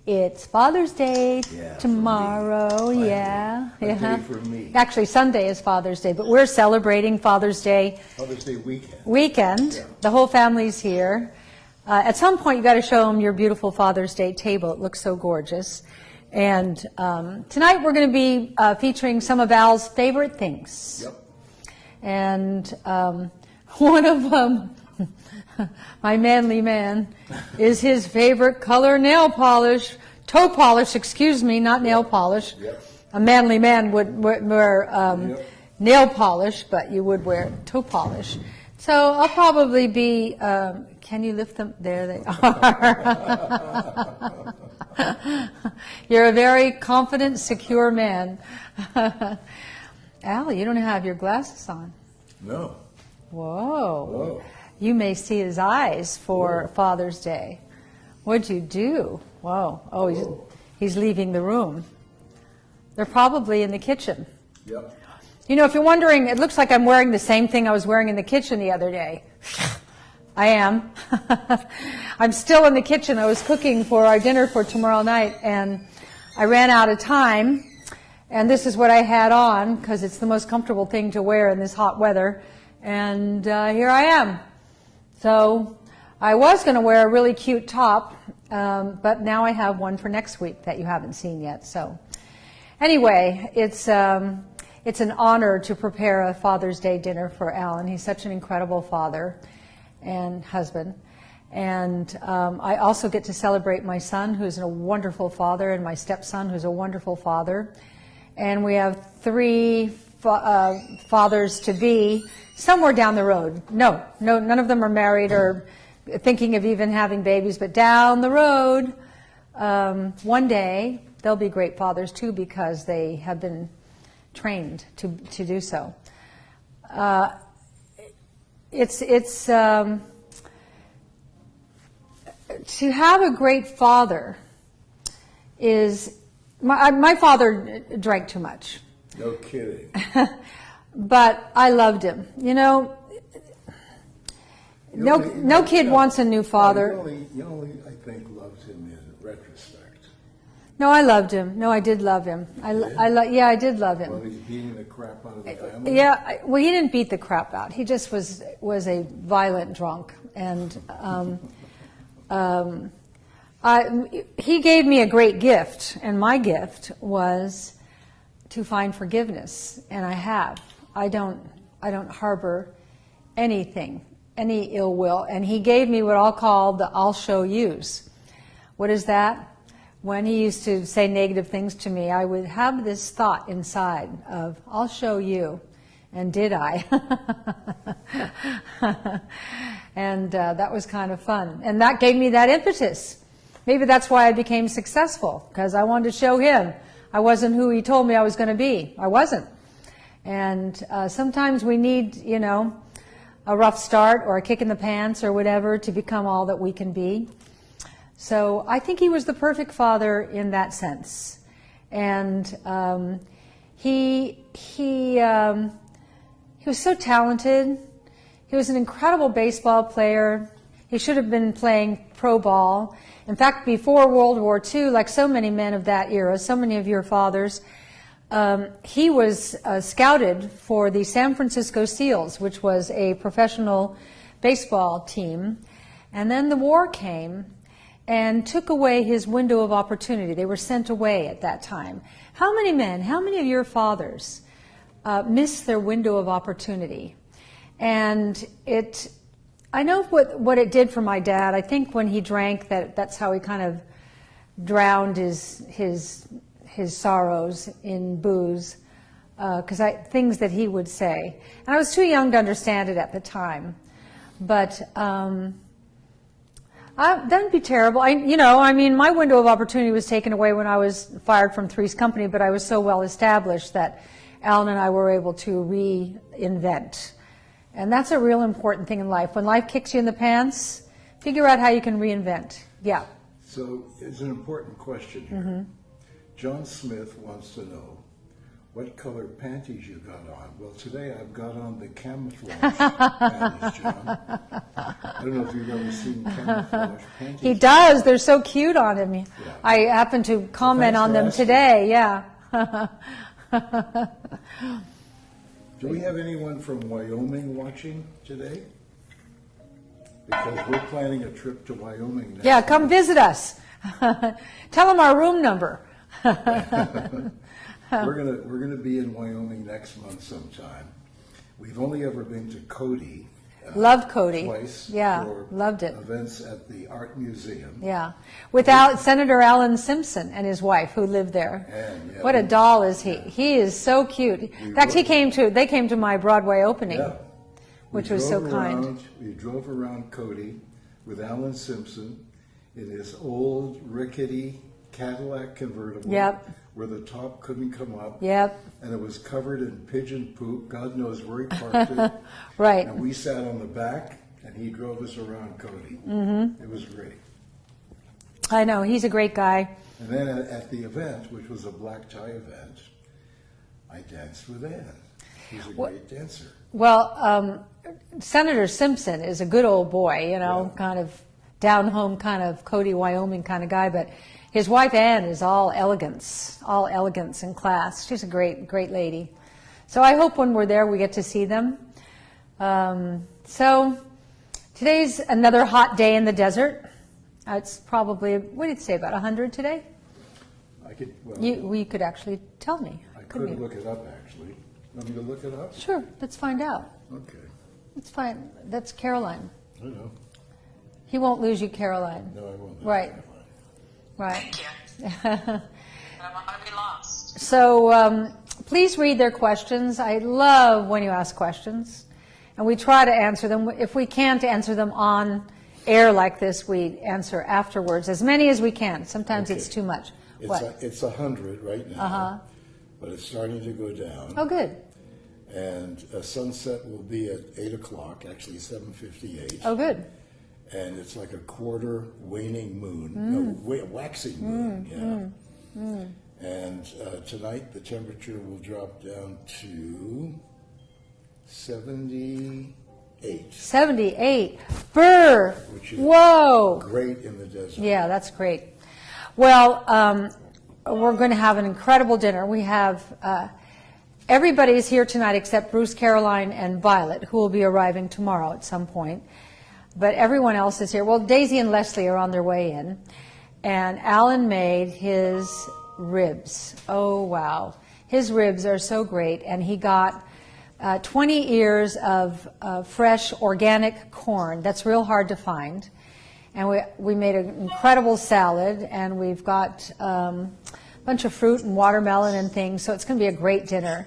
It's Father's Day tomorrow. Yeah, Yeah. day for me. Actually, Sunday is Father's Day, but we're celebrating Father's Day. Father's Day weekend. Yeah. The whole family's here. At some point, you got to show them your beautiful Father's Day table. It looks so gorgeous. And tonight, we're going to be featuring some of Al's favorite things. Yep. And one of them, my manly man, is his favorite color nail polish, toe polish, excuse me, not nail polish. Yep. A manly man would wear nail polish, but you would wear toe polish. So I'll probably be, can you lift them? There they are. You're a very confident, secure man. Al, you don't have your glasses on. No. Whoa. You may see his eyes for Father's Day. What'd you do? Whoa. Oh, he's leaving the room. They're probably in the kitchen. Yep. You know, if you're wondering, it looks like I'm wearing the same thing I was wearing in the kitchen the other day. I am. I'm still in the kitchen. I was cooking for our dinner for tomorrow night, and I ran out of time. And this is what I had on, because it's the most comfortable thing to wear in this hot weather. And here I am. So I was going to wear a really cute top, but now I have one for next week that you haven't seen yet. So anyway, it's an honor to prepare a Father's Day dinner for Alan. He's such an incredible father and husband. And I also get to celebrate my son, who's a wonderful father, and my stepson, who's a wonderful father. And we have 3 fathers-to-be somewhere down the road. No, none of them are married or thinking of even having babies, but down the road, one day, they'll be great fathers too, because they have been trained to do so. To have a great father is... My father drank too much. No kidding. But I loved him. You know, no kid wants a new father. You only, I think, loved him in retrospect. No, I loved him. No, I did love him. I did love him. Well, he's beating the crap out of the family? Yeah, well, he didn't beat the crap out. He just was a violent drunk. And he gave me a great gift, and my gift was to find forgiveness, and I have. I don't harbor anything, any ill will, and he gave me what I'll call the "I'll show yous." What is that? When he used to say negative things to me, I would have this thought inside of "I'll show you," and did I? And that was kind of fun, and that gave me that impetus. Maybe that's why I became successful, because I wanted to show him I wasn't who he told me I was going to be. I wasn't. And sometimes we need, a rough start or a kick in the pants or whatever to become all that we can be. So I think he was the perfect father in that sense. And he was so talented. He was an incredible baseball player. He should have been playing pro ball. In fact, before World War II, like so many men of that era, so many of your fathers, he was scouted for the San Francisco Seals, which was a professional baseball team. And then the war came and took away his window of opportunity. They were sent away at that time. How many men, how many of your fathers missed their window of opportunity? And I know what it did for my dad. I think when he drank, that's how he kind of drowned his sorrows in booze, because things that he would say. And I was too young to understand it at the time. But that would be terrible. My window of opportunity was taken away when I was fired from Three's Company, but I was so well established that Alan and I were able to reinvent. And that's a real important thing in life. When life kicks you in the pants, figure out how you can reinvent. Yeah. So it's an important question here. Mm-hmm. John Smith wants to know, what color panties you got on. Well, today I've got on the camouflage panties, John. I don't know if you've ever seen camouflage panties. He does. They're so cute on him. Yeah. I happened to comment on them today. Yeah. Do we have anyone from Wyoming watching today? Because we're planning a trip to Wyoming next Yeah, come visit us. Tell them our room number. We're gonna be in Wyoming next month sometime. We've only ever been to Cody. Loved Cody. Twice. Yeah, for loved it. Events at the Art Museum. Yeah, without Senator Alan Simpson and his wife who lived there. And, yeah, what a doll is he? He is so cute. In fact, they came to my Broadway opening, which was so kind. We drove around Cody with Alan Simpson in his old rickety Cadillac convertible. Yep. Where the top couldn't come up. Yep. And it was covered in pigeon poop. God knows where he parked it. Right. And we sat on the back, and he drove us around Cody. Mm-hmm. It was great. I know, he's a great guy. And then at the event, which was a black tie event, I danced with Ann. He's a great dancer. Well, Senator Simpson is a good old boy, kind of down-home kind of Cody, Wyoming kind of guy, but his wife Ann is all elegance and class. She's a great lady. So I hope when we're there we get to see them. So today's another hot day in the desert. It's probably, what did you say, about 100 today? I could. Well, you could actually tell me. I could look it up actually. Want me to look it up? Sure, let's find out. Okay. It's fine. That's Caroline. I know. He won't lose you, Caroline. No, I won't. Right. Right. Thank you. I don't want to be lost. So please read their questions. I love when you ask questions. And we try to answer them. If we can't answer them on air like this, we answer afterwards. As many as we can. Sometimes it's too much. It's 100 right now. But it's starting to go down. Oh, good. And sunset will be at 8 o'clock, actually 7:58. Oh, good. And it's like a quarter waning moon, waxing moon, And tonight the temperature will drop down to 78. 78. Brr. Which is Whoa. great in the desert. Yeah, that's great. Well, we're going to have an incredible dinner. We have everybody's here tonight except Bruce, Caroline, and Violet, who will be arriving tomorrow at some point. But everyone else is here. Well, Daisy and Leslie are on their way in. And Alan made his ribs. Oh, wow. His ribs are so great. And he got 20 ears of fresh organic corn. That's real hard to find. And we made an incredible salad. And we've got a bunch of fruit and watermelon and things. So it's going to be a great dinner.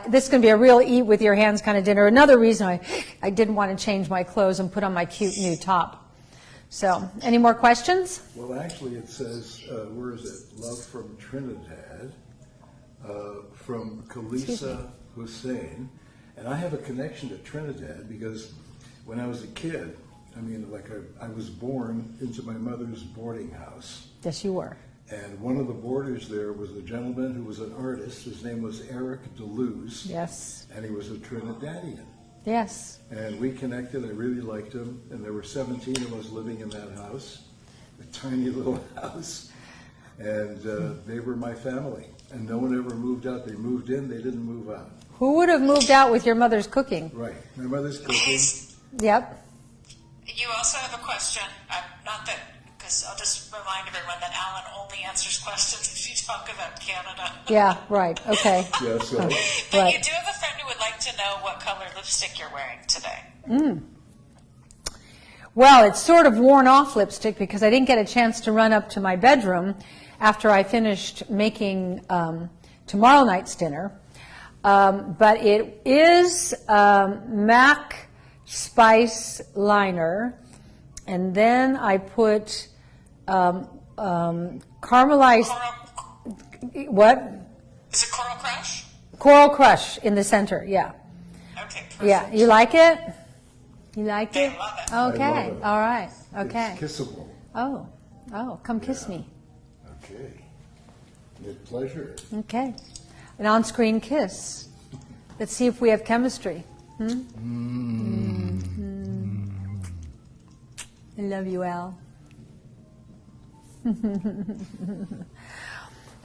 This is going to be a real eat with your hands kind of dinner. Another reason I didn't want to change my clothes and put on my cute new top. So, any more questions? Well, actually, it says, where is it? Love from Trinidad, from Kalisa Hussein. And I have a connection to Trinidad because when I was a kid, I was born into my mother's boarding house. Yes, you were. And one of the boarders there was a gentleman who was an artist. His name was Eric DeLuz. Yes. And he was a Trinidadian. Yes. And we connected. I really liked him. And there were 17 of us living in that house, a tiny little house. And they were my family. And no one ever moved out. They moved in. They didn't move out. Who would have moved out with your mother's cooking? Right. My mother's cooking. Yep. You also have a question. Not that, because I'll just remind everyone that Alan only answers questions if you talk about Canada. Yeah, right. Okay. Yeah, so. But Right. you do have a friend who would like to know what color lipstick you're wearing today. Well, it's sort of worn off lipstick because I didn't get a chance to run up to my bedroom after I finished making tomorrow night's dinner. But it is MAC Spice Liner. And then I put caramelized, what? Is it Coral Crush? Coral Crush in the center, yeah. Okay, perfect. Yeah, you like it? You like it? I love it. Okay, I love it. all right, okay. It's kissable. Oh, come kiss me. Okay. With pleasure. Okay. an on-screen kiss. Let's see if we have chemistry. I love you, Al.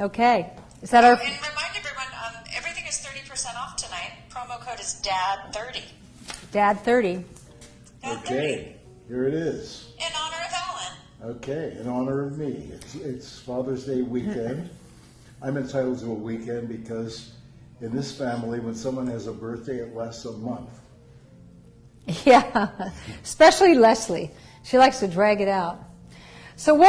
Okay. Is that our... And remind everyone, everything is 30% off tonight. Promo code is DAD30. Dad30. Okay, here it is. In honor of Alan. Okay, in honor of me. It's Father's Day weekend. I'm entitled to a weekend because in this family, when someone has a birthday, it lasts a month. Yeah, especially Leslie. She likes to drag it out. So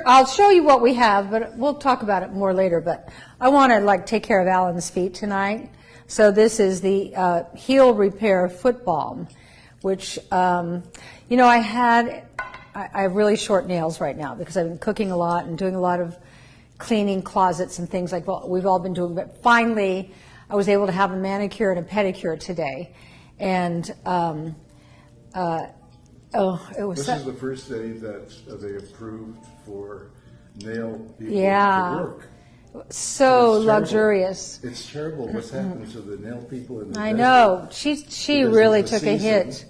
I'll show you what we have, but we'll talk about it more later. But I want to take care of Alan's feet tonight. So this is the heel repair foot balm, which, I have really short nails right now because I've been cooking a lot and doing a lot of cleaning closets and things like what we've all been doing. But finally, I was able to have a manicure and a pedicure today. And, it was... This is the first day that they approved for nail people Yeah. to work. So It's luxurious. terrible. It's terrible what's happened to the nail people in the I desert. know. She Because really of the took a season, hit.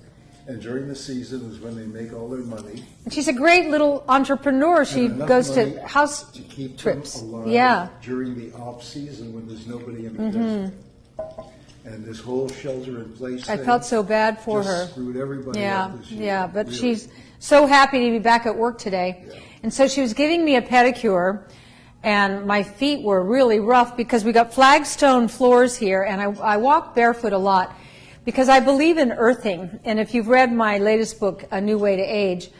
And during the season is when they make all their money. And she's a great little entrepreneur. She and enough goes money to house to keep trips. them alive Yeah. during the off season when there's nobody in the desert. And this whole shelter in place I thing felt so bad for just her. screwed everybody Yeah, up this year. yeah, but Really. she's so happy to be back at work today. Yeah. And so she was giving me a pedicure, and my feet were really rough because we got flagstone floors here, and I walk barefoot a lot because I believe in earthing. And if you've read my latest book, A New Way to Age,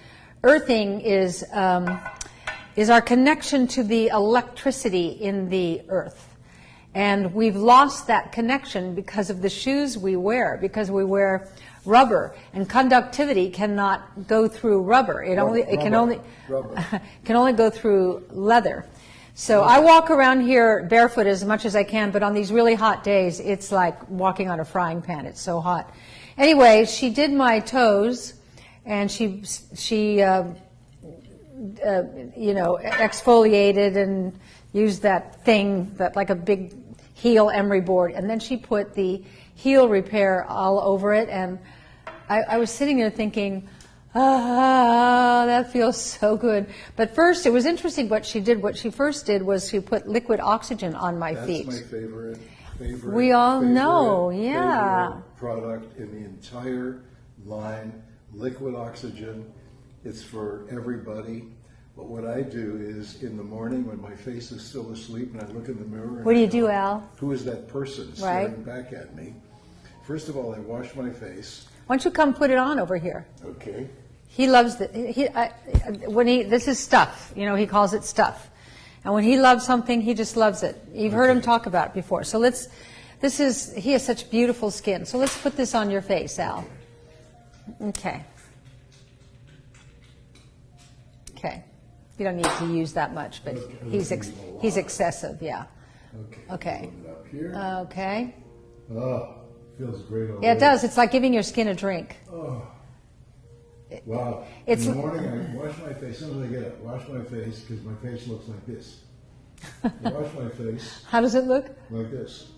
earthing is our connection to the electricity in the earth. And we've lost that connection because of the shoes we wear, because we wear rubber, and conductivity cannot go through rubber. It can only go through leather. So I walk around here barefoot as much as I can, but on these really hot days, it's like walking on a frying pan. It's so hot. Anyway, she did my toes, and she exfoliated and used that thing that like a big heel emery board, and then she put the heel repair all over it, and I was sitting there thinking, that feels so good. But first, it was interesting what she did. What she first did was she put liquid oxygen on my feet. That's my favorite. We all know, yeah. Favorite product in the entire line, liquid oxygen. It's for everybody. But what I do is in the morning when my face is still asleep and I look in the mirror. And What do you I do, go, Al? Who is that person Right. staring back at me? First of all, I wash my face. Why don't you come put it on over here? Okay. He loves this is stuff. He calls it stuff. And when he loves something, he just loves it. You've heard him talk about it before. So he has such beautiful skin. So let's put this on your face, Al. Okay. Okay. You don't need to use that much, but he's excessive, yeah. Okay. Put it up here. Okay. Oh, feels great already. Yeah, it does. It's like giving your skin a drink. Oh. Wow. It's- In the morning, I wash my face. As soon as I get up, wash my face because my face looks like this. I wash my face How does it look? like this.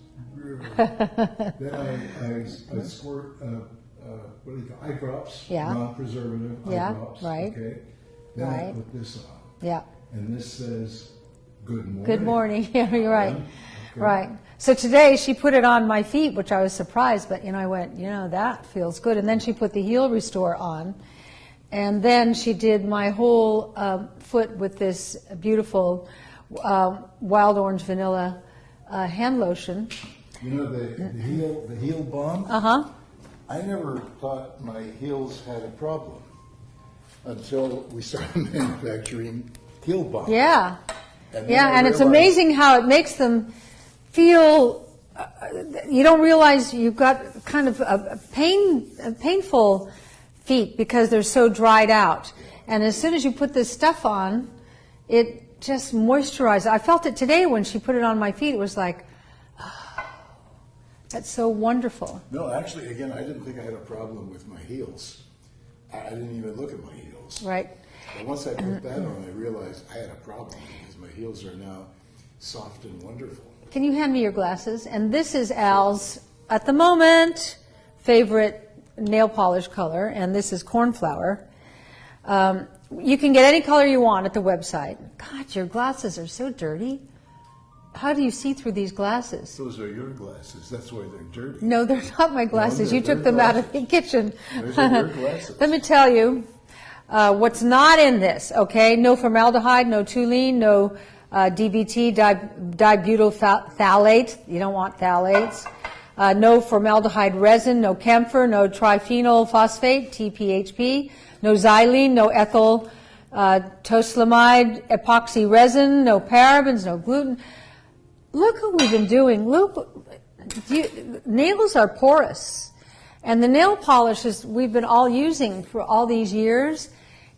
Then I squirt, what do you call eye drops? Yeah. Non-preservative Yeah, eye drops. right. Okay. Then I Right. put this on. Yeah. And this says, good morning. Good morning. Yeah, you're right. Okay. Right. So today she put it on my feet, which I was surprised, but I went, that feels good. And then she put the heel restore on. And then she did my whole foot with this beautiful wild orange vanilla hand lotion. The heel balm? Uh-huh. I never thought my heels had a problem until we started manufacturing heel balm. Yeah. And then Yeah, I and it's realized- amazing how it makes them feel, you don't realize you've got kind of a painful feet because they're so dried out. And as soon as you put this stuff on, it just moisturizes. I felt it today when she put it on my feet. It was like, oh, that's so wonderful. No, actually, again, I didn't think I had a problem with my heels. I didn't even look at my heels. Right. But once I put that on, I realized I had a problem because my heels are now soft and wonderful. Can you hand me your glasses? And this is Al's, at the moment, favorite nail polish color, and this is cornflower. You can get any color you want at the website. God, your glasses are so dirty. How do you see through these glasses? Those are your glasses. That's why they're dirty. No, they're not my glasses. No, You took them out of the kitchen. Those are your glasses. Let me tell you what's not in this, okay? No formaldehyde, no toluene, no DBT, dibutyl phthalate. You don't want phthalates. No formaldehyde resin, no camphor, no triphenyl phosphate, TPHP, no xylene, no ethyl toselamide epoxy resin, no parabens, no gluten. Look what we've been doing. Look, nails are porous. And the nail polishes we've been all using for all these years,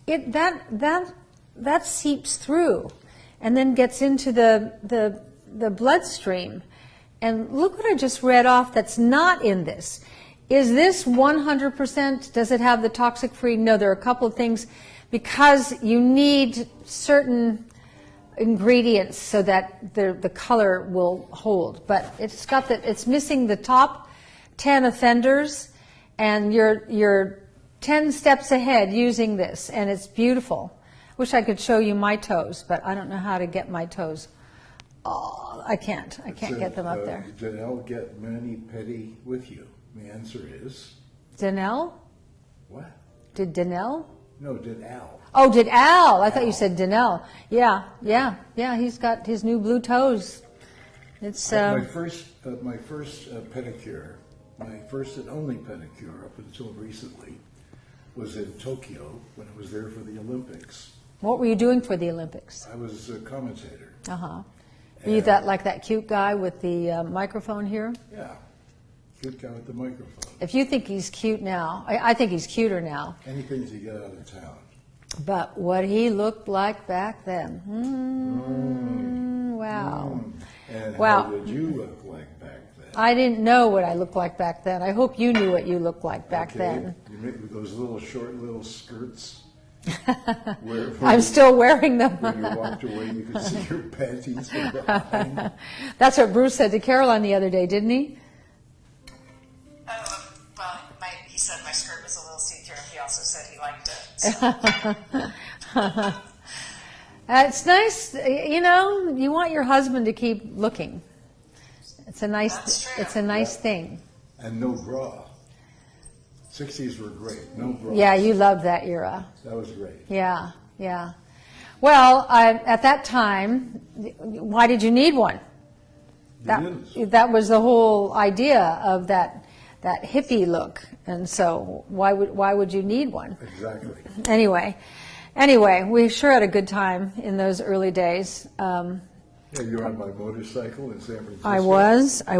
that seeps through and then gets into the bloodstream. And look what I just read off that's not in this. Is this 100%? Does it have the toxic free? No, there are a couple of things because you need certain ingredients so that the color will hold. But it's missing the top 10 offenders, and you're 10 steps ahead using this, and it's beautiful. Wish I could show you my toes, but I don't know how to get my toes. Oh, I can't get them up there. Did Al get mani pedi with you? The answer is... Danelle? What? Did Danelle? No, did Al. Oh, did Al? I thought you said Danelle. Yeah. He's got his new blue toes. It's my first pedicure, my first and only pedicure up until recently, was in Tokyo when I was there for the Olympics. What were you doing for the Olympics? I was a commentator. Uh-huh. Were you that cute guy with the microphone here? Yeah, cute guy with the microphone. If you think he's cute now, I think he's cuter now. Anything to get out of town. But what he looked like back then. Wow. And Wow. how did you look like back then? I didn't know what I looked like back then. I hope you knew what you looked like back then. You made those short little skirts. I'm still wearing them. When you walked away, you could see your panties from behind. That's what Bruce said to Caroline the other day, didn't he? Well, he said my skirt was a little see-through. He also said he liked it. So. It's nice, you want your husband to keep looking. It's a nice thing. And no bra. 60s were great. No bra. Yeah, you loved that era. That was great. Yeah. Well, at that time, why did you need one? That was the whole idea of that hippie look, and so why would you need one? Exactly. Anyway, we sure had a good time in those early days. Yeah, you were on my motorcycle in San Francisco. I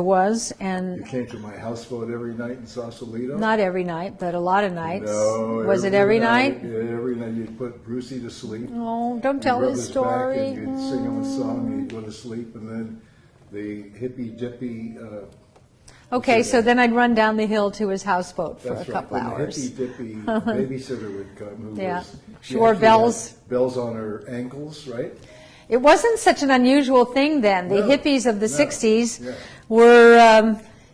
was, and you came to my houseboat every night in Sausalito. not every night, but a lot of nights. No, was it every night? Yeah, every night you'd put Brucey to sleep. Oh, don't tell You'd rub his his story. back and you'd sing him a song and he'd go to sleep, and then the hippy dippy. Okay, so then I'd run down the hill to his houseboat for That's a couple right. hours. The hippy dippy babysitter would come. Who Yeah. was, She wore actually bells. had bells on her ankles, right? It wasn't such an unusual thing then. The No, hippies of the no, 60s yeah. were,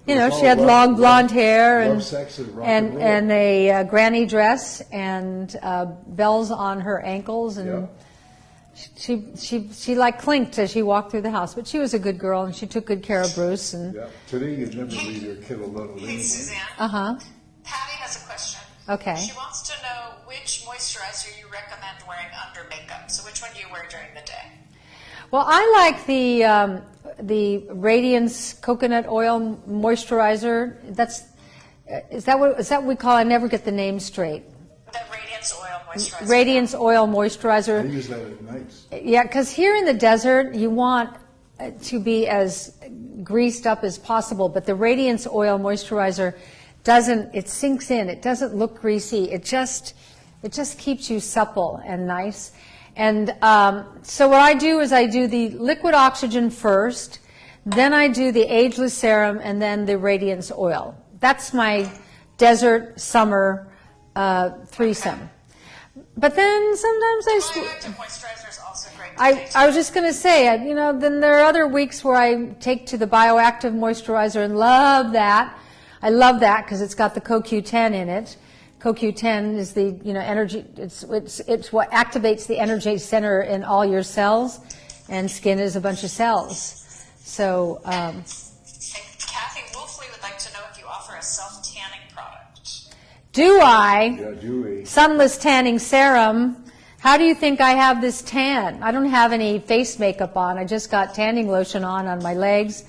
It was she had all long love, blonde hair love, and sex, and rock and roll. and a granny dress and bells on her ankles, and she like clinked as she walked through the house. But she was a good girl and she took good care of Bruce. And Yeah. Today you'd never leave your kid alone with Hey, anyone. Suzanne. uh-huh. Patty has a question. Okay. She wants to know which moisturizer you recommend wearing under makeup. So which one do you wear during the day? Well, I like the Radiance coconut oil moisturizer. Is that what we call? I never get the name straight. The Radiance Oil Moisturizer. Radiance oil I moisturizer. use that at nights. Yeah, because here in the desert, you want to be as greased up as possible, but the Radiance oil moisturizer it sinks in. It doesn't look greasy. It just keeps you supple and nice. And so what I do is I do the liquid oxygen first, then I do the ageless serum, and then the Radiance oil. That's my desert summer threesome. But then sometimes Moisturizer is also great I was just going to say, then there are other weeks where I take to the bioactive moisturizer and love that. I love that because it's got the CoQ10 in it. CoQ10 is the energy. It's what activates the energy center in all your cells, and skin is a bunch of cells. So. And Kathy Wolfley would like to know if you offer a self-tanning product. Do I? Yeah, do we? Sunless tanning serum. How do you think I have this tan? I don't have any face makeup on. I just got tanning lotion on my legs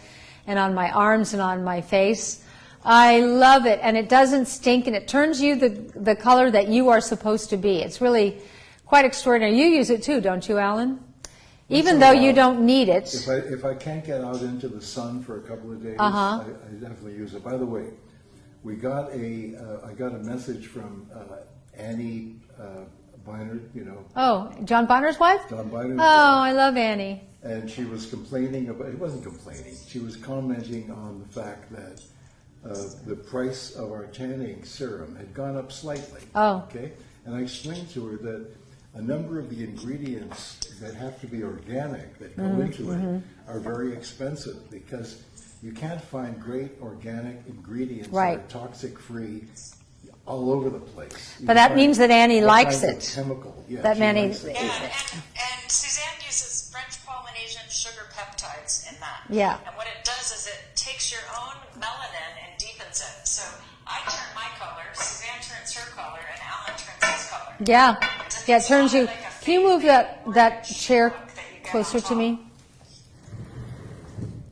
and on my arms and on my face. I love it, and it doesn't stink, and it turns you the color that you are supposed to be. It's really quite extraordinary. You use it too, don't you, Alan? Even though you don't need it. If I can't get out into the sun for a couple of days, I definitely use it. By the way, I got a message from Annie Biner, Oh, John Bonner's wife? John Biner's Oh, wife. I love Annie. And she was complaining about, it wasn't complaining, she was commenting on the fact that the price of our tanning serum had gone up slightly. Oh. Okay? And I explained to her that a number of the ingredients that have to be organic that go into it are very expensive because you can't find great organic ingredients that are toxic-free all over the place. But that means that Annie likes it. Chemical. Yeah, That Annie. likes it. And Suzanne uses French Polynesian sugar peptides in that. Yeah. And what it does is it takes your own melanin and deepens it. So I turn my color, Suzanne turns her color, and Alan turns his color. Yeah. Yeah, it turns you. Can you move that chair closer to me?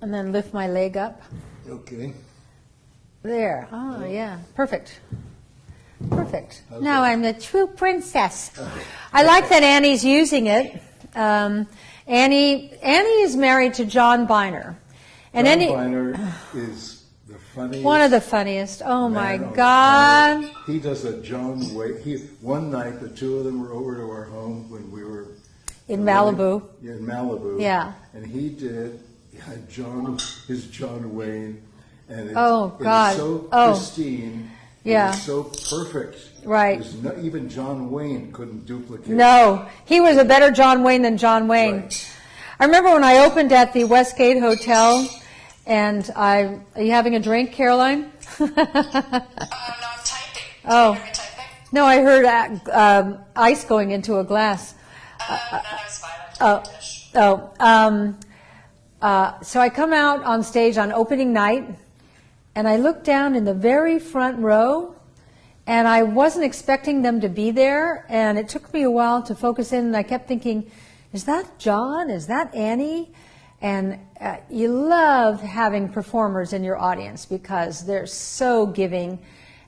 And then lift my leg up. Okay. There. Oh, yeah. Perfect. Perfect. Okay. Now I'm the true princess. I like that Annie's using it. Annie is married to John Biner. And John Biner is the funniest. One of the funniest. Oh, my man on the God. planet. He does a John Wayne. One night, the two of them were over to our home when we were In Malibu. Yeah, in Malibu. Yeah. And he did his John Wayne, and it's, Oh, God. It is so Oh. pristine. Yeah. It is so perfect. Right. Even John Wayne couldn't duplicate. No, he was a better John Wayne than John Wayne. Right. I remember when I opened at the Westgate Hotel, and are you having a drink, Caroline? No, I'm typing. Oh. Did you hear me typing? No, I heard ice going into a glass. No, that was violent. So I come out on stage on opening night, and I look down in the very front row, and I wasn't expecting them to be there, and it took me a while to focus in, and I kept thinking, is that John? Is that Annie? And you love having performers in your audience because they're so giving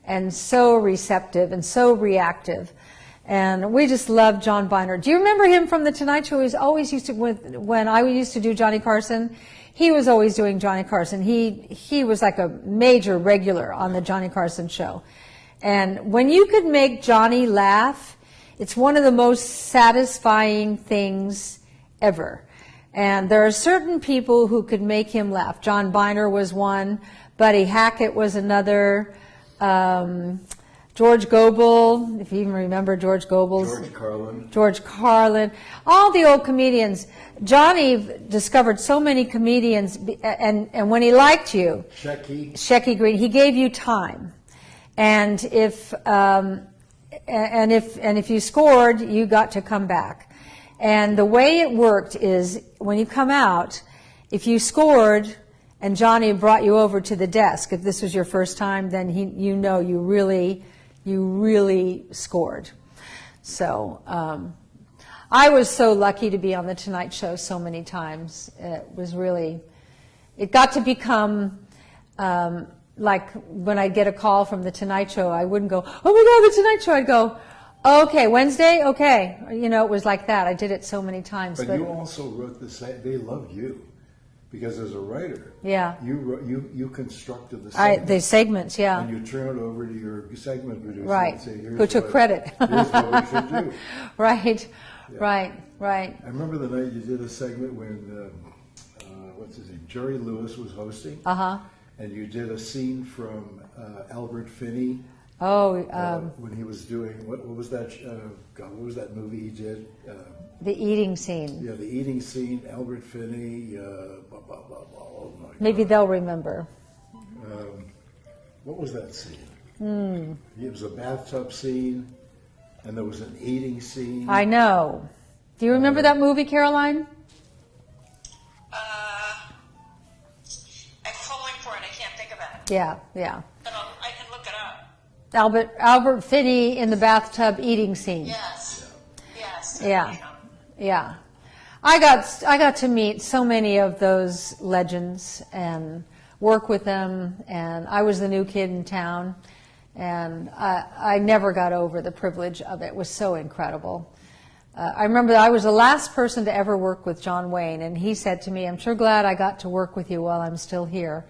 and so receptive and so reactive. And we just love John Biner. Do you remember him from The Tonight Show? He was always used to, when I used to do Johnny Carson, he was always doing Johnny Carson. He was like a major regular on the Johnny Carson show. And when you could make Johnny laugh, it's one of the most satisfying things ever. And there are certain people who could make him laugh. John Biner was one. Buddy Hackett was another. George Gobel, if you even remember George Gobel's. George Carlin. All the old comedians. Johnny discovered so many comedians, and when he liked you, Shecky Green, he gave you time. And if you scored, you got to come back. And the way it worked is when you come out, if you scored and Johnny brought you over to the desk, if this was your first time, then you really scored. So I was so lucky to be on The Tonight Show so many times. It got to become like when I'd get a call from The Tonight Show, I wouldn't go, oh my God, The Tonight Show. I'd go, okay, Wednesday? Okay. It was like that. I did it so many times. But you also wrote they love you. Because as a writer, yeah, you constructed the segments. The segments, yeah. And you turn it over to your segment producer right. and say, who took credit. Here's what we should do. Right, yeah. right. I remember the night you did a segment when, what's his name, Jerry Lewis was hosting. Uh-huh. And you did a scene from Albert Finney. Oh, when he was doing what was that? God, what was that movie he did? the eating scene. Yeah, the eating scene. Albert Finney. Blah, blah, blah, blah. Oh my Maybe God. they'll remember. What was that scene? It was a bathtub scene, and there was an eating scene. I know. Do you remember that movie, Caroline? I'm pulling for it. I can't think of it. Yeah, yeah. But I can look it up. Albert Finney in the bathtub eating scene. Yes. Yes. Yeah, yeah. I got to meet so many of those legends and work with them, and I was the new kid in town, and I never got over the privilege of it. It was so incredible. I remember I was the last person to ever work with John Wayne, and he said to me, "I'm sure glad I got to work with you while I'm still here."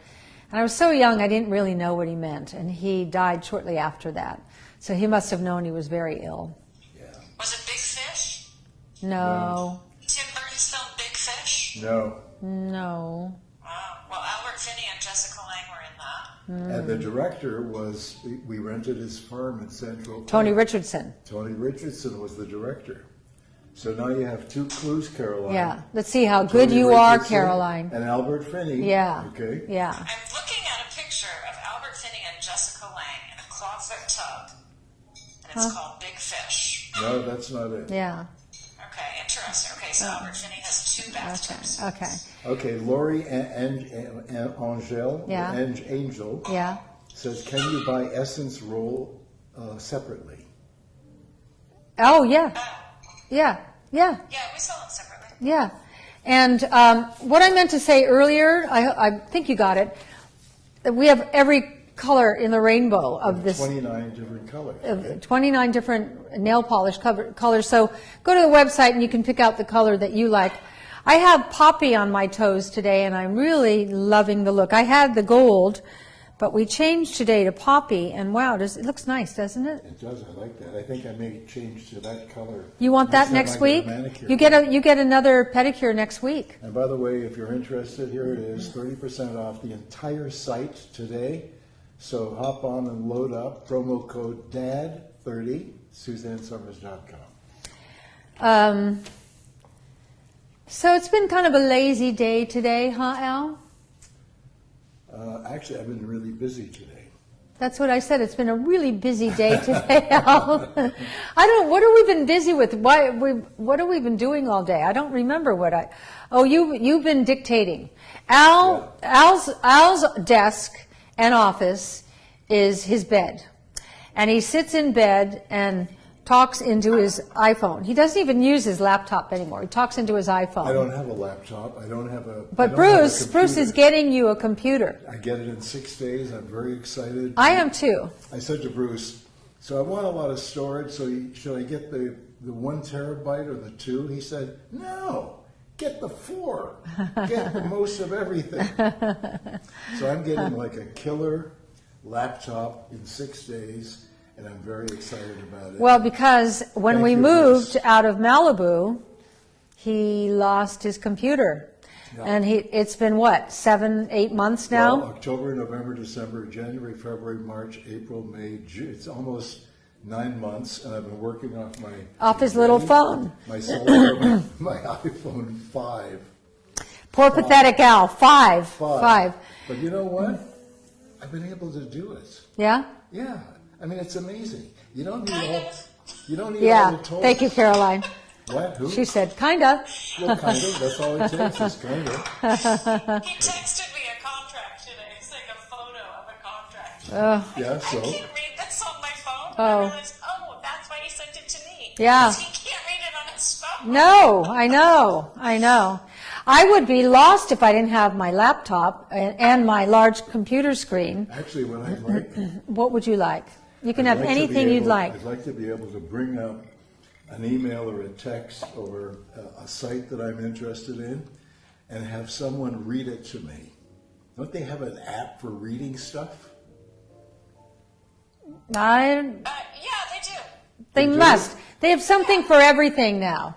And I was so young, I didn't really know what he meant, and he died shortly after that. So he must have known he was very ill. Yeah. Was it Big Fish? No, Tim Burton's film Big Fish? No. no. Well, Albert Finney and Jessica Lange were in that. And the director was, we rented his farm in Central Park. Tony Richardson. Tony Richardson was the director. So now you have two clues, Caroline. Yeah, let's see how good Tony you are, Richardson Caroline. And Albert Finney. Yeah, Okay. yeah. I'm looking at a picture of Albert Finney and Jessica Lange in a clawfoot tub, and it's called Big Fish. No, that's not it. Yeah. Okay, interesting. Okay, so Albert Finney has two bathtubs. Okay. Okay, Lori and Angel, Yeah. Angel Yeah. says, can you buy Essence roll separately? Oh, yeah. Yeah. Yeah. Yeah, we sell them separately. Yeah. And what I meant to say earlier, I think you got it. That we have every color in the rainbow of this. 29 different colors. Okay? 29 different nail polish colors. So go to the website and you can pick out the color that you like. I have poppy on my toes today, and I'm really loving the look. I had the gold, but we changed today to poppy, and wow, it looks nice, doesn't it? It does. I like that. I think I may change to that color. You want that time next I week? get a manicure. You get another pedicure next week. And by the way, if you're interested, here it is, 30% off the entire site today. So hop on and load up. Promo code DAD30, SuzanneSummers.com. So it's been kind of a lazy day today, huh, Al? Actually, I've been really busy today. That's what I said. It's been a really busy day today, Al. What have we been busy with? What have we been doing all day? I don't remember you've been dictating. Al's desk and office is his bed. And he sits in bed and talks into his iPhone. He doesn't even use his laptop anymore. He talks into his iPhone. I don't have a laptop. I don't have a. But Bruce is getting you a computer. I get it in 6 days. I'm very excited. I am too. I said to Bruce, so I want a lot of storage. So should I get the 1 terabyte or the 2? He said, no, get the 4. Get the most of everything. So I'm getting like a killer laptop in 6 days. And I'm very excited about it. Well, because when Thank we you, moved Bruce. out of Malibu, he lost his computer. Yeah. And it's been what, 7, 8 months now? Well, October, November, December, January, February, March, April, May, June. It's almost 9 months, and I've been working off His little phone. my iPhone 5. Poor pathetic Al. Five. But you know what? I've been able to do it. Yeah? Yeah. I mean, it's amazing. You don't need all the Yeah. tools. Thank you, Caroline. What? Who? She said, kinda. Well, kind of. That's all it takes is kind of. He texted me a contract today. It's like a photo of a contract. Yeah, I so. can't read this on my phone. Oh. I realized, that's why he sent it to me. Yeah. 'Cause he can't read it on his phone. No, I know. I would be lost if I didn't have my laptop and my large computer screen. Actually, what I'd like. What would you like? You can I'd have like to be anything you'd able- like. I'd like to be able to bring up an email or a text or a site that I'm interested in and have someone read it to me. Don't they have an app for reading stuff? Yeah, they do. They do? must. They have something for everything now.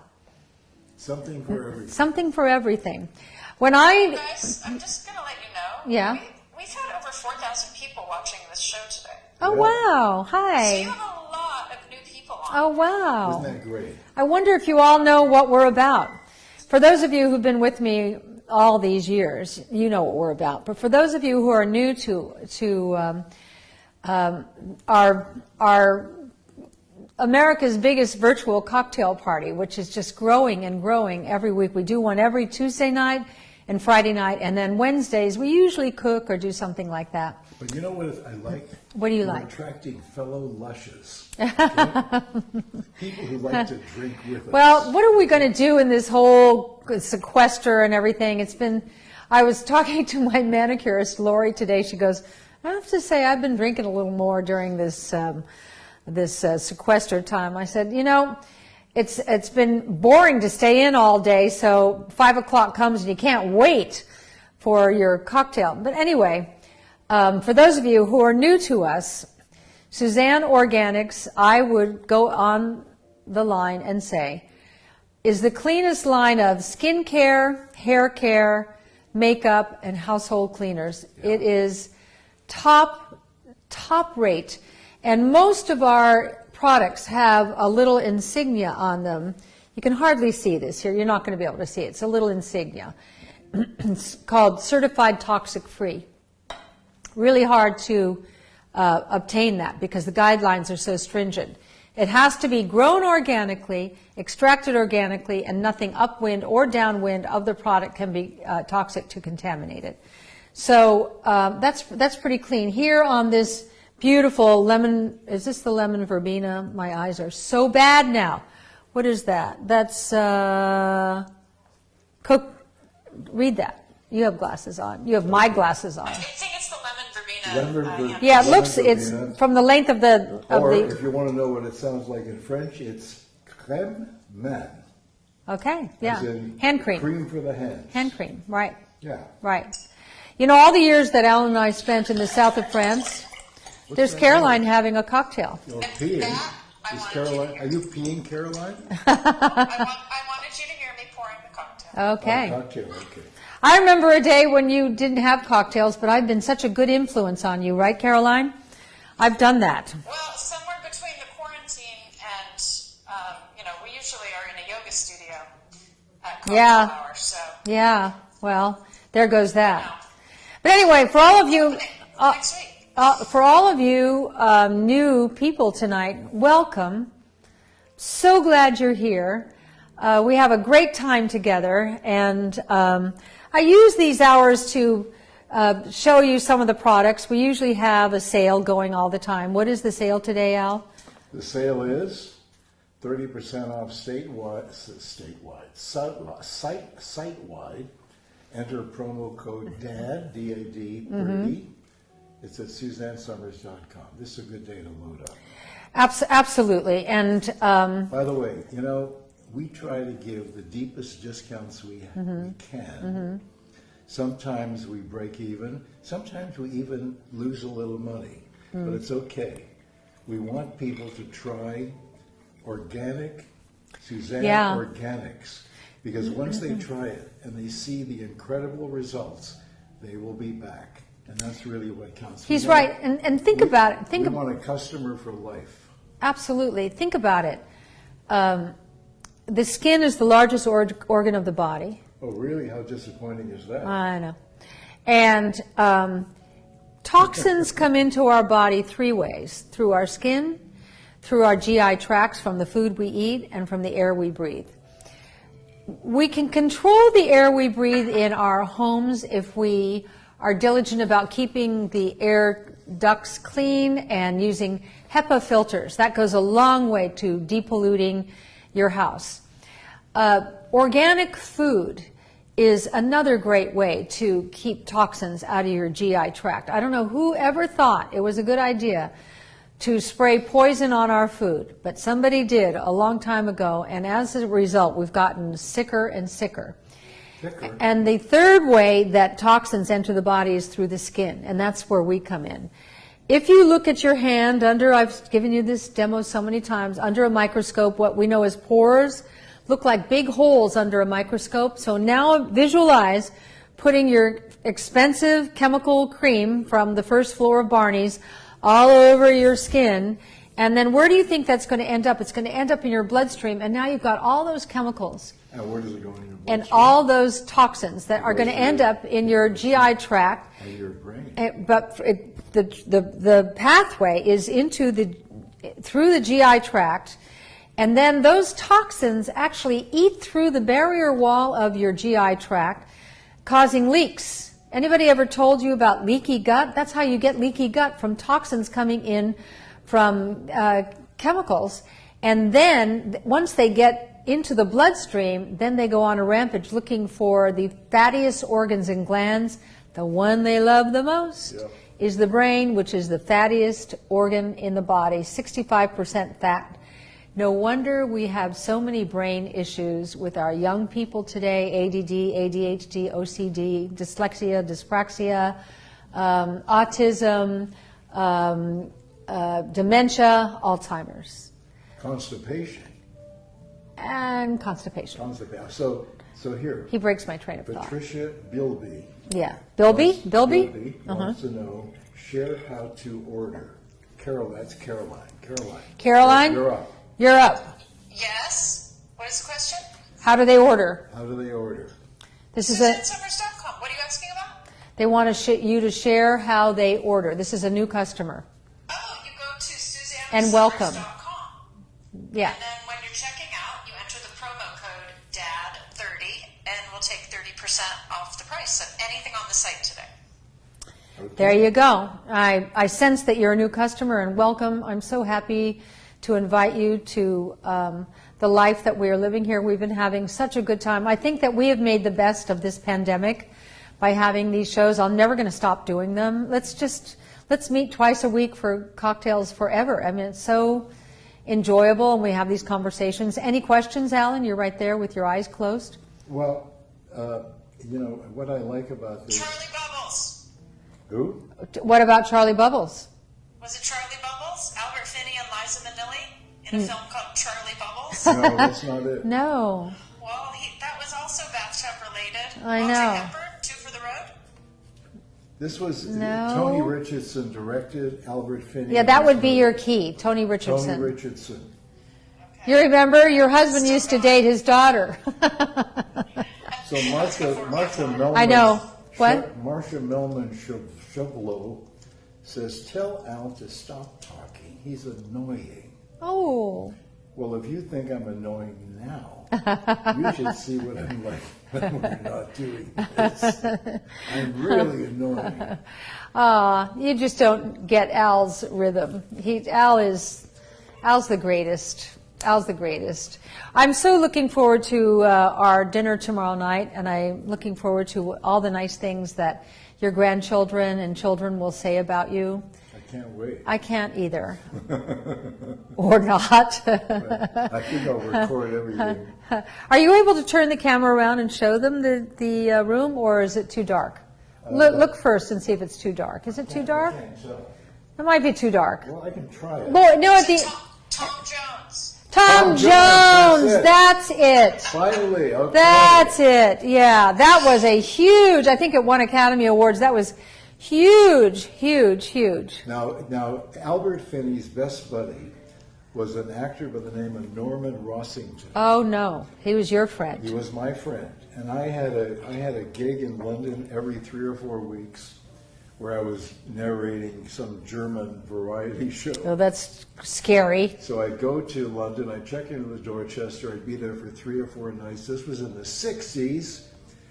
Something for everything. Something for everything. Guys, I'm just going to let you know. Yeah. We've had over 4,000 people watching this show today. Oh, Yeah. wow. So you Hi. have a lot of new people on. Oh, wow. Isn't that great? I wonder if you all know what we're about. For those of you who've been with me all these years, you know what we're about. But for those of you who are new to our America's biggest virtual cocktail party, which is just growing and growing every week. We do one every Tuesday night and Friday night, and then Wednesdays we usually cook or do something like that. But you know what I like? What do you We're like? attracting fellow lushes. Okay? People who like to drink with us. Well, what are we going to do in this whole sequester and everything? I was talking to my manicurist, Lori, today. She goes, I have to say I've been drinking a little more during this sequester time. I said, it's been boring to stay in all day, so 5 o'clock comes and you can't wait for your cocktail. But anyway, for those of you who are new to us, Suzanne Organics, I would go on the line and say, is the cleanest line of skincare, hair care, makeup, and household cleaners. Yeah. It is top rate. And most of our products have a little insignia on them. You can hardly see this here. You're not going to be able to see it. It's a little insignia. It's called Certified Toxic Free. Really hard to obtain that because the guidelines are so stringent. It has to be grown organically, extracted organically, and nothing upwind or downwind of the product can be toxic to contaminate it. So that's pretty clean. Here on this beautiful lemon, is this the lemon verbena? My eyes are so bad now. What is that? That's, read that. You have glasses on. You have my glasses on. I think it's the lemon verbena. Yeah, it looks, it's from the length of the... Or if you want to know what it sounds like in French, it's crème man. Okay, yeah. As in hand cream. Cream for the hands. Hand cream, right. Yeah. Right. All the years that Alan and I spent in the south of France, there's Caroline having a cocktail. You're peeing. Is Caroline, are you peeing, Caroline? I wanted you to hear me pouring the cocktail. Okay. Oh, cocktail, okay. I remember a day when you didn't have cocktails, but I've been such a good influence on you, right, Caroline? I've done that. Well, somewhere between the quarantine and, we usually are in a yoga studio at cocktail hour, so. Yeah, well, there goes that. But anyway, for all of you... Next week. For all of you new people tonight, welcome. So glad you're here. We have a great time together, and I use these hours to show you some of the products. We usually have a sale going all the time. What is the sale today, Al? The sale is 30% off site-wide. Enter promo code DAD, D-A-D, 30. Mm-hmm. It's at SuzanneSummers.com. This is a good day to load up. Absolutely. And by the way, we try to give the deepest discounts we can. Mm-hmm. Sometimes we break even. Sometimes we even lose a little money. But it's okay. We want people to try organic, Suzanne Organics. Because once they try it and they see the incredible results, they will be back. And that's really what counts. He's right. And think about it. We want a customer for life. Absolutely. Think about it. The skin is the largest organ of the body. Oh, really? How disappointing is that? I know. And toxins come into our body 3 ways: through our skin, through our GI tracts from the food we eat, and from the air we breathe. We can control the air we breathe in our homes if we are diligent about keeping the air ducts clean and using HEPA filters. That goes a long way to depolluting your house. Organic food is another great way to keep toxins out of your GI tract. I don't know who ever thought it was a good idea to spray poison on our food, but somebody did a long time ago, and as a result, we've gotten sicker and sicker. And the third way that toxins enter the body is through the skin, and that's where we come in. If you look at your hand under, I've given you this demo so many times, under a microscope, what we know as pores look like big holes under a microscope. So now visualize putting your expensive chemical cream from the first floor of Barney's all over your skin. And then where do you think that's going to end up? It's going to end up in your bloodstream, and now you've got all those chemicals And where does it go in your bloodstream? and all those toxins that are going to end up in your GI tract. And your brain. But the pathway is through the GI tract, and then those toxins actually eat through the barrier wall of your GI tract, causing leaks. Anybody ever told you about leaky gut? That's how you get leaky gut, from toxins coming in from chemicals. And then once they get into the bloodstream, then they go on a rampage looking for the fattiest organs and glands. The one they love the most is the brain, which is the fattiest organ in the body, 65% fat. No wonder we have so many brain issues with our young people today: ADD, ADHD, OCD, dyslexia, dyspraxia, autism, dementia, Alzheimer's. Constipation. And constipation. Constipation. So here. He breaks my train of thought. Patricia Bilby. Yeah. Bilby? Bilby wants to know, share how to order. That's Caroline. Caroline? You're up. You're up. Yes? What is the question? How do they order? How do they order? This is SusanSummers.com. What are you asking about? They want you to share how they order. This is a new customer. Oh, you go to SusanSummers.com. And welcome. Yeah. And then when you're checking out, you enter the promo code DAD30, and we'll take 30% off the price of anything on the site today. Okay. There you go. I sense that you're a new customer, and welcome. I'm so happy to invite you to the life that we are living here. We've been having such a good time. I think that we have made the best of this pandemic by having these shows. I'm never going to stop doing them. Let's meet twice a week for cocktails forever. I mean, it's so enjoyable, and we have these conversations. Any questions, Alan? You're right there with your eyes closed. Well, what I like about this. Charlie Bubbles. Who? What about Charlie Bubbles? Was it Charlie Bubbles? Albert Finney and Liza Minnelli in a film called Charlie Bubbles? No, that's not it. No. Well, that was also bathtub related. I know. Audrey Hepburn, Two for the Road. This was No. Tony Richardson directed, Albert Finney. Yeah, that would be your key, Tony Richardson. Tony Richardson. Okay. You remember your husband used to date his daughter. So Martha Melman. I know. What? Marcia Melman Chevalo says, tell Al to stop talking. He's annoying. Oh. Well, if you think I'm annoying now, you should see what I'm like when we're not doing this. I'm really annoying. You just don't get Al's rhythm. Al's the greatest. Al's the greatest. I'm so looking forward to our dinner tomorrow night, and I'm looking forward to all the nice things that your grandchildren and children will say about you. I can't wait. I can't either. Or not. I think I'll record everything. Are you able to turn the camera around and show them the room, or is it too dark? Look first and see if it's too dark. Is it too dark? I can't tell. It might be too dark. Well, I can try it. Boy, no, at the Tom Jones. Tom Jones, that's it. Finally, okay. That's it. Yeah, that was a huge. I think it won Academy Awards. That was huge, huge, huge. Now, Albert Finney's best buddy was an actor by the name of Norman Rossington. Oh no, he was your He friend. was my friend, and I had a gig in London every 3 or 4 weeks, where I was narrating some German variety show. Oh, that's scary. So I'd go to London, I'd check into the Dorchester, I'd be there for 3 or 4 nights. This was in the 60s,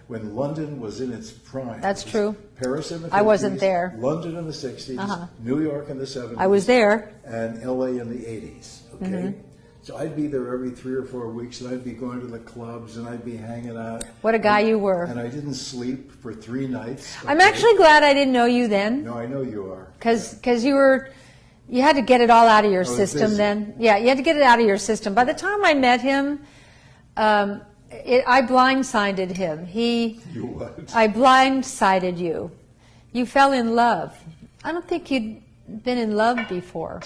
when London was in its prime. That's true. Paris in the 50s. I wasn't there. London in the 60s, New York in the 70s. I was there. And LA in the 80s, okay? Mm-hmm. So I'd be there every 3 or 4 weeks, and I'd be going to the clubs, and I'd be hanging out. What a guy you were. And I didn't sleep for 3 nights. I'm okay? actually glad I didn't know you then, No, I know you are. because you had to get it all out of your was system busy. then. Yeah, you had to get it out of your system. By the time I met him, I blindsided him. You what? I blindsided you. You fell in love. I don't think you'd been in love before.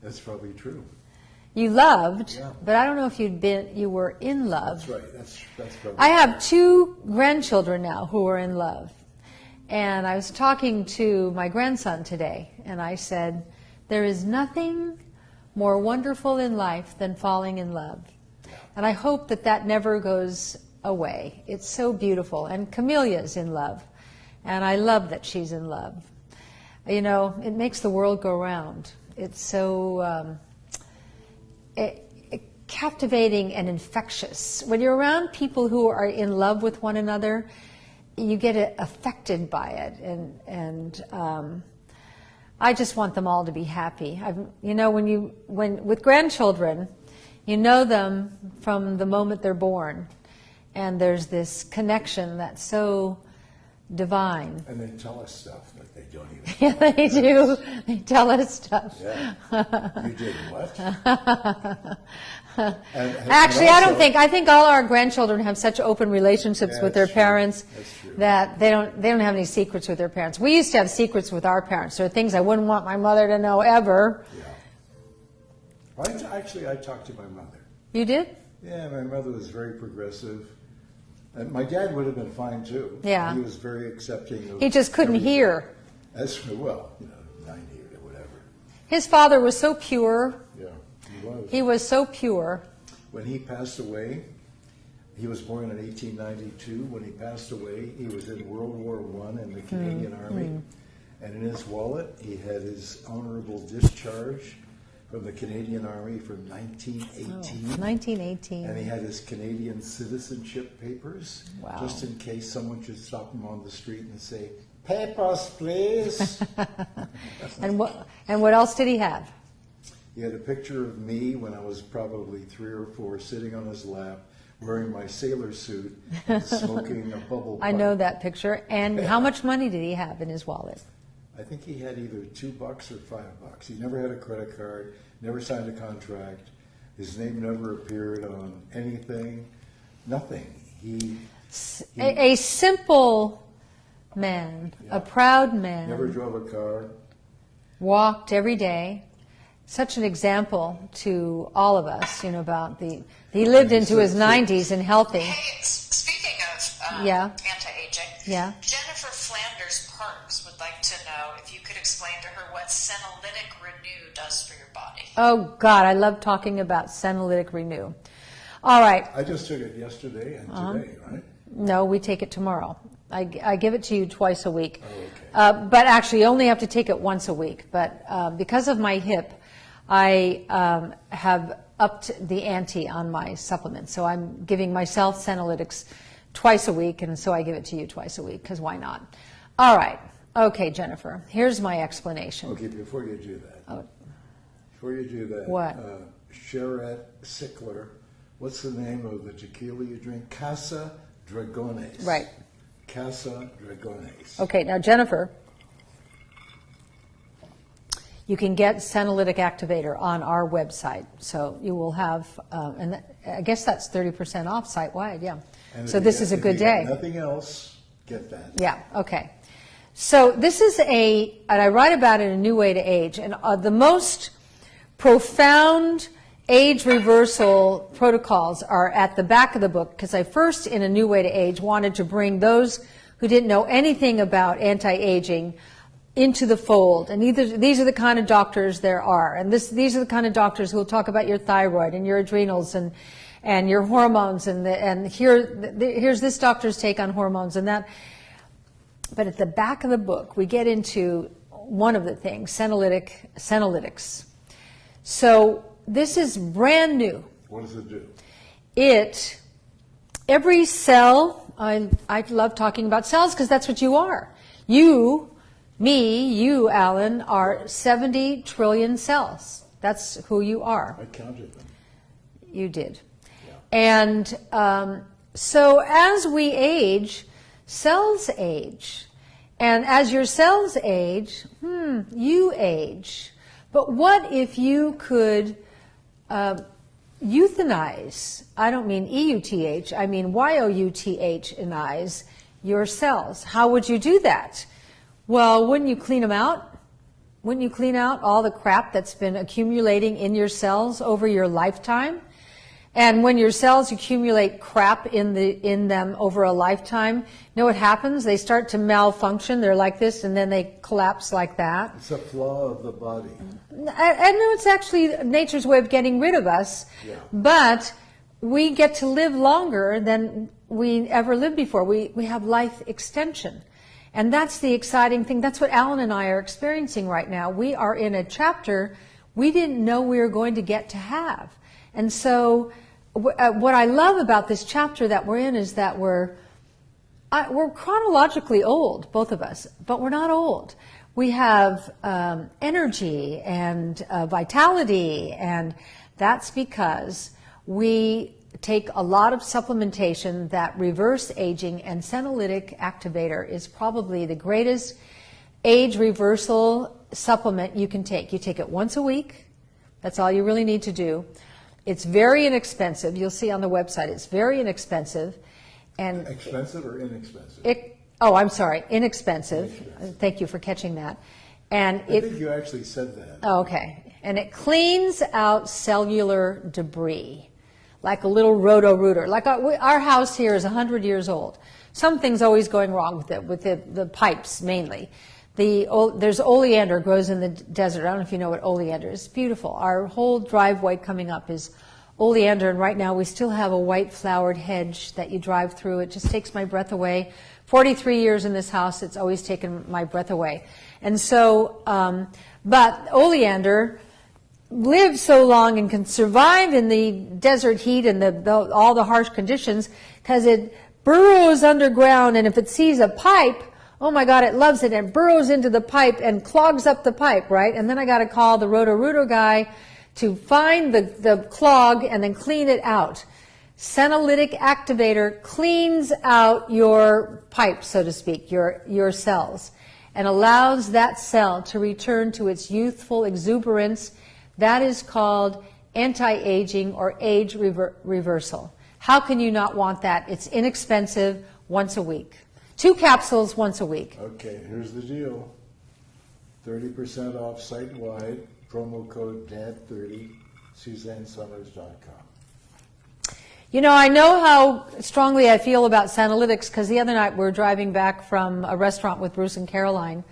That's probably true. You loved, Yeah. but I don't know if you were in love. That's right. That's probably I have 2 grandchildren now who are in love. And I was talking to my grandson today, and I said, there is nothing more wonderful in life than falling in love. And I hope that that never goes away. It's so beautiful. And Camelia's in love. And I love that she's in love. You know, it makes the world go round. It's so captivating and infectious. When you're around people who are in love with one another, you get affected by it. And I just want them all to be happy. You know, with grandchildren, you know them from the moment they're born. And there's this connection that's so divine. And they tell us stuff that they don't even Yeah, they do. They tell us stuff. Yeah. You did what? Actually, I think all our grandchildren have such open relationships with their parents that they don't have any secrets with their parents. We used to have secrets with our parents. There are things I wouldn't want my mother to know ever. Yeah. Well, I talked to my mother. You did? Yeah, my mother was very progressive. And my dad would have been fine too. Yeah. He was very accepting of He just couldn't everything. hear. As well, 90 or whatever. His father was so pure. Yeah, he was. He was so pure. When he passed away, he was born in 1892. When he passed away, he was in World War I in the Canadian Army. And in his wallet, he had his honorable discharge from the Canadian Army from 1918. 1918. And he had his Canadian citizenship papers, Wow. just in case someone should stop him on the street and say, "Papers, please." And what else did he have? He had a picture of me when I was probably 3 or 4, sitting on his lap, wearing my sailor suit, and smoking a bubble pipe. I know that picture. And how much money did he have in his wallet? I think he had either $2 or $5. He never had a credit card, never signed a contract. His name never appeared on anything, nothing. A simple man, a proud man. Never drove a car. Walked every day. Such an example to all of us, about he lived into his 90s and healthy. Hey, speaking of Yeah. anti-aging, Yeah. Jennifer Flanders Parks would like to know if you could explain to her what Senolytic Renew does for your body. Oh, God, I love talking about Senolytic Renew. All right. I just took it yesterday and today, right? No, we take it tomorrow. I give it to you twice a week. Oh, okay. But actually, you only have to take it once a week. But because of my hip, I have upped the ante on my supplements. So I'm giving myself Senolytics twice a week, and so I give it to you twice a week, because why not? All right. Okay, Jennifer, here's my explanation. Okay, before you do that. What? Sharat Sickler, what's the name of the tequila you drink? Casa Dragones. Right. Casa Dragones. Okay, now, Jennifer, you can get Senolytic Activator on our website. So you will have, and I guess that's 30% off site-wide, yeah. And So this is a good day. Nothing else, get that. Yeah, okay. So this is and I write about it in A New Way to Age, and the most profound age reversal protocols are at the back of the book, because I first, in A New Way to Age, wanted to bring those who didn't know anything about anti-aging into the fold. And these are the kind of doctors there are. And these are the kind of doctors who will talk about your thyroid and your adrenals and your hormones, and here's this doctor's take on hormones and that. But at the back of the book, we get into one of the things, Senolytics. So this is brand new. What does it do? Every cell, I love talking about cells because that's what you are. You, Alan, are 70 trillion cells. That's who you are. I counted them. You did. Yeah. And so as we age, cells age. And as your cells age, you age. But what if you could euthanize, I don't mean EUTH, I mean YOUTH-inize your cells? How would you do that? Well, wouldn't you clean them out? Wouldn't you clean out all the crap that's been accumulating in your cells over your lifetime? And when your cells accumulate crap in them over a lifetime, you know what happens? They start to malfunction. They're like this, and then they collapse like that. It's a flaw of the body. I know it's actually nature's way of getting rid of us, Yeah. but we get to live longer than we ever lived before. We have life extension. And that's the exciting thing. That's what Alan and I are experiencing right now. We are in a chapter we didn't know we were going to get to have. And so what I love about this chapter that we're in is that we're chronologically old, both of us, but we're not old. We have energy and vitality, and that's because we take a lot of supplementation that reverse aging, and senolytic activator is probably the greatest age reversal supplement you can take. You take it once a week. That's all you really need to do. It's very inexpensive. You'll see on the website, it's very inexpensive. And Expensive or inexpensive? I'm sorry, inexpensive. Thank you for catching that. And I think you actually said that. Okay. And it cleans out cellular debris, like a little roto-rooter. Like our house here is 100 years old. Something's always going wrong with it, with the pipes mainly. There's oleander grows in the desert. I don't know if you know what oleander is. It's beautiful. Our whole driveway coming up is oleander, and right now we still have a white flowered hedge that you drive through. It just takes my breath away. 43 years in this house, it's always taken my breath away. And so, but oleander lives so long and can survive in the desert heat and all the harsh conditions because it burrows underground, and if it sees a pipe, oh my God, it loves it, and burrows into the pipe and clogs up the pipe, right? And then I got to call the roto-rooter guy to find the clog and then clean it out. Senolytic activator cleans out your pipe, so to speak, your cells, and allows that cell to return to its youthful exuberance. That is called anti-aging or age reversal. How can you not want that? It's inexpensive, once a week. 2 capsules once a week. Okay, here's the deal. 30% off site-wide, promo code DAD30, SuzanneSummers.com. You know, I know how strongly I feel about Senolytics because the other night we were driving back from a restaurant with Bruce and Caroline,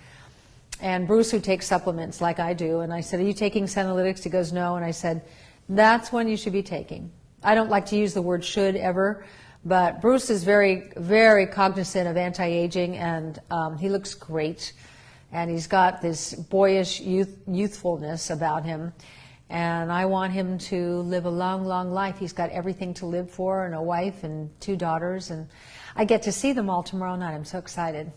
and Bruce, who takes supplements like I do, and I said, are you taking Senolytics? He goes, no, and I said, that's one you should be taking. I don't like to use the word should ever, but Bruce is very, very cognizant of anti-aging, and he looks great, and he's got this boyish youthfulness about him, and I want him to live a long, long life. He's got everything to live for, and a wife and 2 daughters, and I get to see them all tomorrow night. I'm so excited.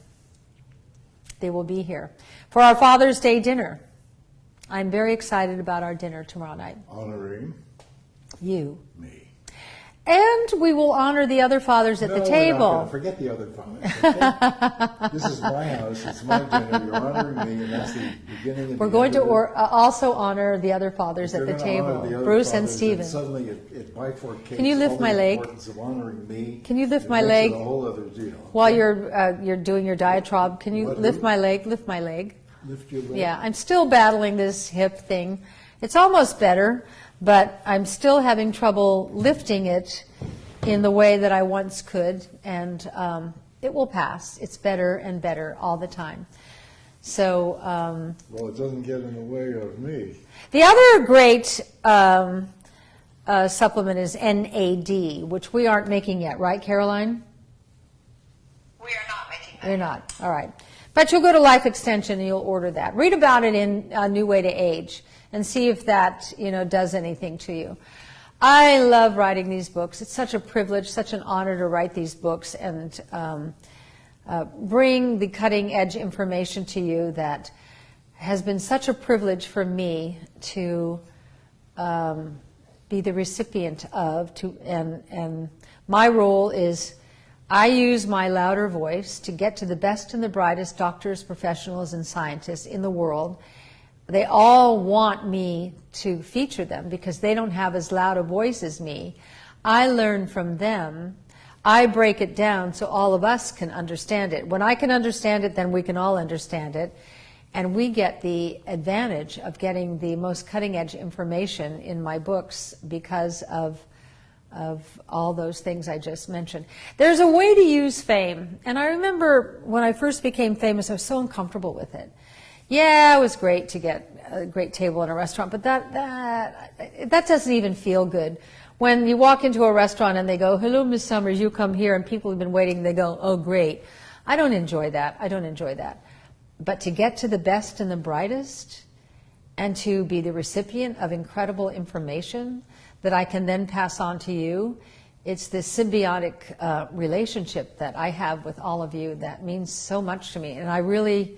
They will be here for our Father's Day dinner. I'm very excited about our dinner tomorrow night. Honoring You. me. And we will honor the other fathers at the table. Forget the other fathers. Okay? This is my house. It's my dinner. You're honoring me, and that's the beginning. And We're the going end to of it. also honor the other fathers If at the you're gonna honor table, the other Bruce and fathers, Stephen. then suddenly it bifurcates. Can you lift all the my leg? importance of honoring me. Can you lift It my makes leg? it a whole other deal. While you're doing your diatribe, can you What, lift who? my leg? Lift my leg. Lift your leg. Yeah, I'm still battling this hip thing. It's almost better, but I'm still having trouble lifting it in the way that I once could, and it will pass. It's better and better all the time. So Well, it doesn't get in the way of me. the other great supplement is NAD, which we aren't making yet, right, Caroline? We are not making that. You're not. All right. But you'll go to Life Extension and you'll order that. Read about it in A New Way to Age and see if that, does anything to you. I love writing these books. It's such a privilege, such an honor to write these books and bring the cutting edge information to you that has been such a privilege for me to be the recipient of. And my role is I use my louder voice to get to the best and the brightest doctors, professionals, and scientists in the world. They all want me to feature them because they don't have as loud a voice as me. I learn from them. I break it down so all of us can understand it. When I can understand it, then we can all understand it. And we get the advantage of getting the most cutting edge information in my books because of of all those things I just mentioned. There's a way to use fame, and I remember when I first became famous, I was so uncomfortable with it. Yeah, it was great to get a great table in a restaurant, but that doesn't even feel good. When you walk into a restaurant and they go, "Hello, Miss Summers, you come here," and people have been waiting, they go, "Oh, great." I don't enjoy that. I don't enjoy that. But to get to the best and the brightest, and to be the recipient of incredible information that I can then pass on to you, it's this symbiotic relationship that I have with all of you that means so much to me. And I really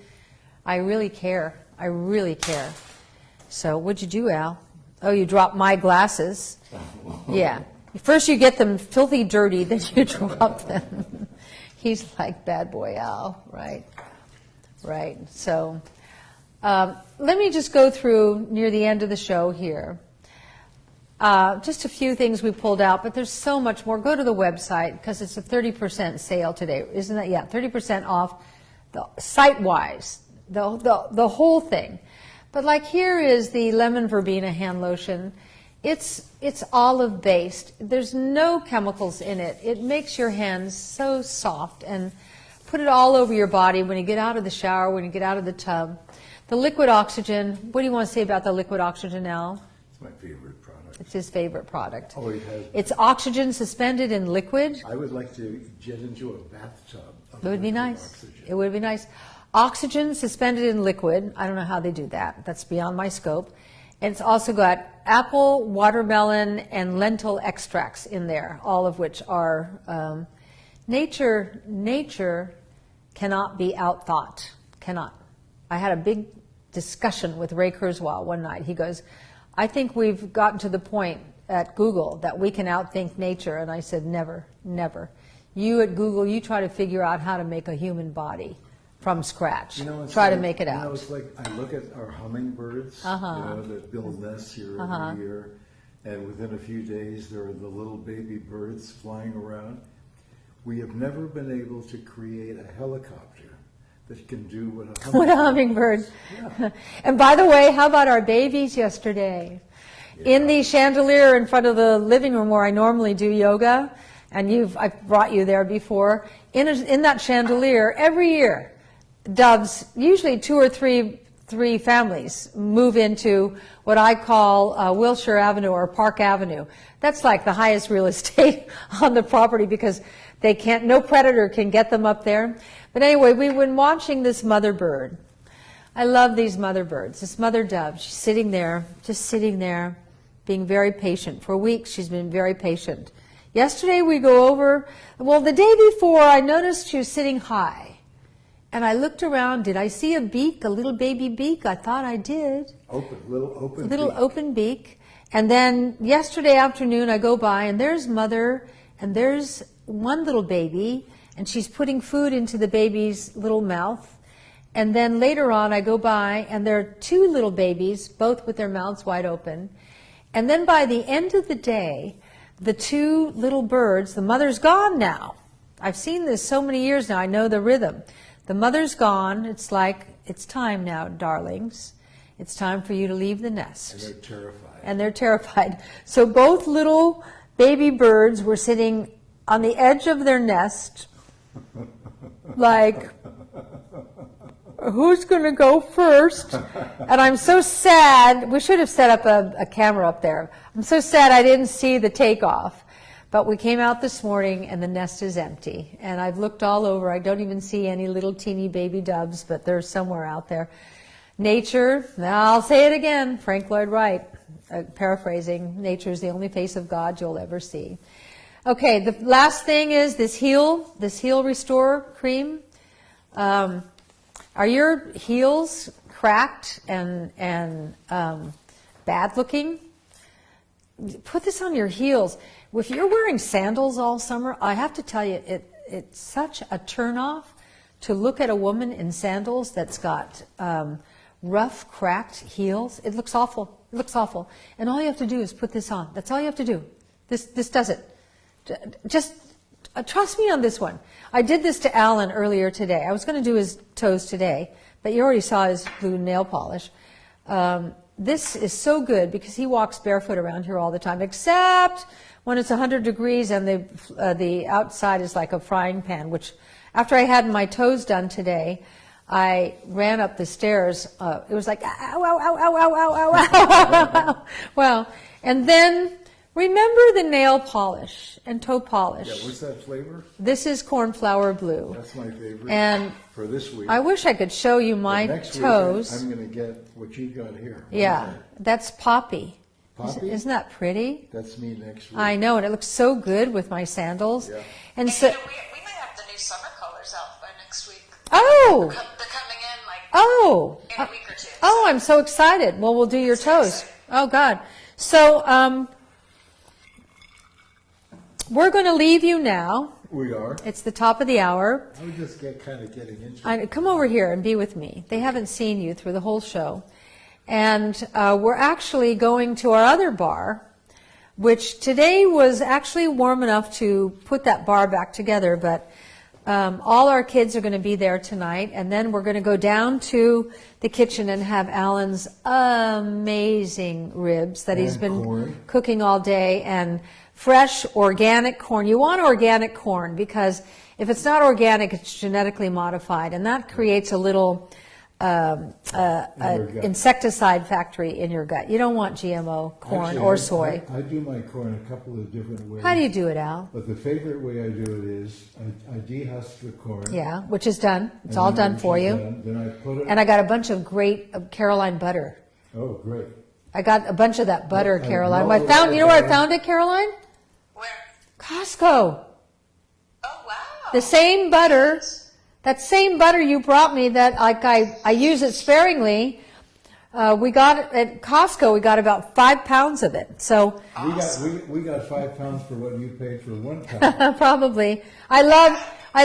care. I really care. So what'd you do, Al? Oh, you dropped my glasses. Yeah. First you get them filthy dirty, then you drop them. He's like bad boy Al, right? Right. So let me just go through near the end of the show here. Just a few things we pulled out, but there's so much more. Go to the website because it's a 30% sale today. Isn't that? Yeah, 30% off site-wise, the whole thing. But like here is the lemon verbena hand lotion. It's olive based. There's no chemicals in it. It makes your hands so soft, and put it all over your body when you get out of the shower, when you get out of the tub. The liquid oxygen, what do you want to say about the liquid oxygen, Al? It's my favorite product. It's his favorite product. Always has been. It's oxygen suspended in liquid. I would like to get into a bathtub of It would be liquid nice. oxygen. It would be nice. Oxygen suspended in liquid. I don't know how they do that. That's beyond my scope. And it's also got apple, watermelon, and lentil extracts in there, all of which are nature cannot be outthought. Cannot. I had a big discussion with Ray Kurzweil one night. He goes, "I think we've gotten to the point at Google that we can outthink nature." And I said, never, never. You at Google, you try to figure out how to make a human body from scratch. Try to make it out. It's like I look at our hummingbirds, that build nests here every year, and within a few days there are the little baby birds flying around. We have never been able to create a helicopter that can do what a hummingbird. What a hummingbird. Yeah. And by the way, how about our babies yesterday? Yeah. In the chandelier in front of the living room where I normally do yoga, and I've brought you there before, in that chandelier, every year, doves, usually 2 or 3 families, move into what I call Wilshire Avenue or Park Avenue. That's like the highest real estate on the property because no predator can get them up there. But anyway, we've been watching this mother bird. I love these mother birds. This mother dove, she's sitting there, just sitting there, being very patient. For weeks, she's been very patient. Yesterday, we go over, the day before, I noticed she was sitting high. And I looked around. Did I see a beak, a little baby beak? I thought I did. Little open beak. And then yesterday afternoon, I go by, and there's mother, and there's one little baby, and she's putting food into the baby's little mouth. And then later on, I go by, and there are 2 little babies, both with their mouths wide open. And then by the end of the day, the 2 little birds, the mother's gone now. I've seen this so many years now. I know the rhythm. The mother's gone. It's like, it's time now, darlings. It's time for you to leave the nest. And they're terrified. So both little baby birds were sitting on the edge of their nest, like, who's going to go first? And I'm so sad. We should have set up a camera up there. I'm so sad I didn't see the takeoff. But we came out this morning and the nest is empty. And I've looked all over. I don't even see any little teeny baby doves, but they're somewhere out there. Nature, I'll say it again, Frank Lloyd Wright, paraphrasing, nature is the only face of God you'll ever see. Okay, the last thing is this heel restore cream. Are your heels cracked and bad looking? Put this on your heels. If you're wearing sandals all summer, I have to tell you, it's such a turnoff to look at a woman in sandals that's got rough, cracked heels. It looks awful. It looks awful. And all you have to do is put this on. That's all you have to do. This does it. Just trust me on this one. I did this to Alan earlier today. I was going to do his toes today, but you already saw his blue nail polish. this is so good because he walks barefoot around here all the time, except when it's 100 degrees and the outside is like a frying pan, which after I had my toes done today, I ran up the stairs. It was like, ow, ow, ow, ow, ow, ow, ow, ow, ow. Well, and then remember the nail polish and toe polish. Yeah, what's that flavor? This is cornflower blue. That's my favorite And for this week. I wish I could show you my But next toes. week, I'm going to get what you got here. What Yeah, is that? that's poppy. Poppy? Isn't that pretty? That's me next week. I know, and it looks so good with my sandals. Yeah. And And so, we might have the new summer colors out by next week. oh, They're coming in like oh, in a week or two. oh, I'm so excited. Well, we'll do your toes. Oh, God. So, we're going to leave you now. We are. It's the top of the hour. I was just kind of getting into it. Come over here and be with me. They haven't seen you through the whole show. And we're actually going to our other bar, which today was actually warm enough to put that bar back together, but all our kids are going to be there tonight, and then we're going to go down to the kitchen and have Alan's amazing ribs that he's And been corn. cooking all day, and fresh organic corn. You want organic corn because if it's not organic, it's genetically modified, and that creates a little gut. insecticide factory in your gut. You don't want GMO corn Actually, or soy. I do my corn a couple of different ways. How do you do it, Al? But the favorite way I do it is I dehusk the corn. Yeah, which is done. It's and all then done for once you. it's done, then I put it. And I got a bunch of great Caroline butter. Oh, great. I got a bunch of that butter, I Caroline. love I found, it. you know where I found it, Caroline? Where? Costco. Oh wow. The same butter, that same butter you brought me that like I use it sparingly. We got it at Costco. We got about 5 pounds of it. So We got 5 pounds for what you paid for 1 pound. probably. I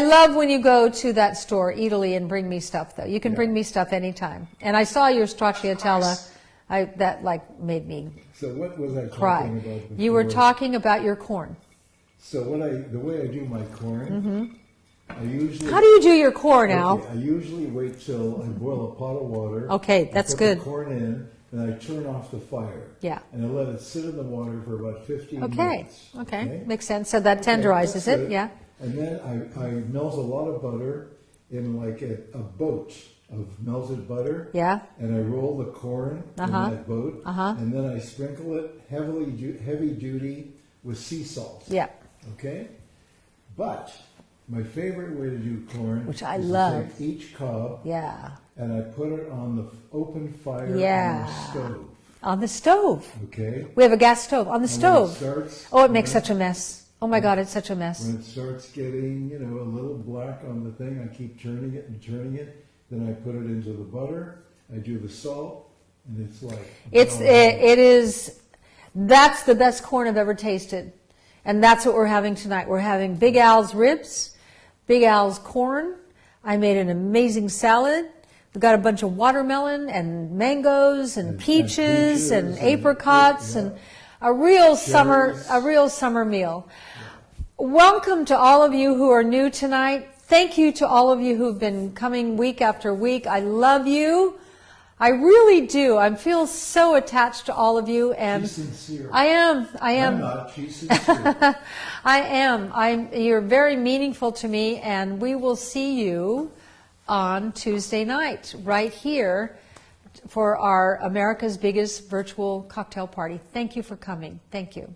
love when you go to that store, Italy, and bring me stuff though. You can bring me stuff anytime. And I saw your stracciatella. That like made me So what was I cry. talking about before? You were talking about your corn. So the way I do my corn, I usually. How do you do your corn, Okay, Al? I usually wait till I boil a pot of water. Okay, that's I put good. the corn in, and I turn off the fire. Yeah. And I let it sit in the water for about 15 Okay, minutes. okay, makes sense. So that Okay, tenderizes that's it, good. yeah. And then I melt a lot of butter in like a boat of melted butter. Yeah. And I roll the corn in that boat. And then I sprinkle it heavy duty with sea salt. Yeah. Okay? But my favorite way to do corn, Which I is love. to take each cob Yeah. and I put it on the open fire Yeah. on the stove. On the stove. Okay? We have a gas stove. On the And when it stove. starts- Oh, it makes such a mess. Oh my God, it's such a mess. When it starts getting, a little black on the thing, I keep turning it and turning it. Then I put it into the butter. I do the salt, and it's like It is, that's the best corn I've ever tasted. And that's what we're having tonight. We're having Big Al's ribs, Big Al's corn. I made an amazing salad. We got a bunch of watermelon and mangoes and peaches and apricots and a real summer meal. Welcome to all of you who are new tonight. Thank you to all of you who've been coming week after week. I love you. I really do. I feel so attached to all of you, and She's sincere. I am. I'm not. She's sincere. I am. You're very meaningful to me, and we will see you on Tuesday night right here for our America's Biggest Virtual Cocktail Party. Thank you for coming. Thank you.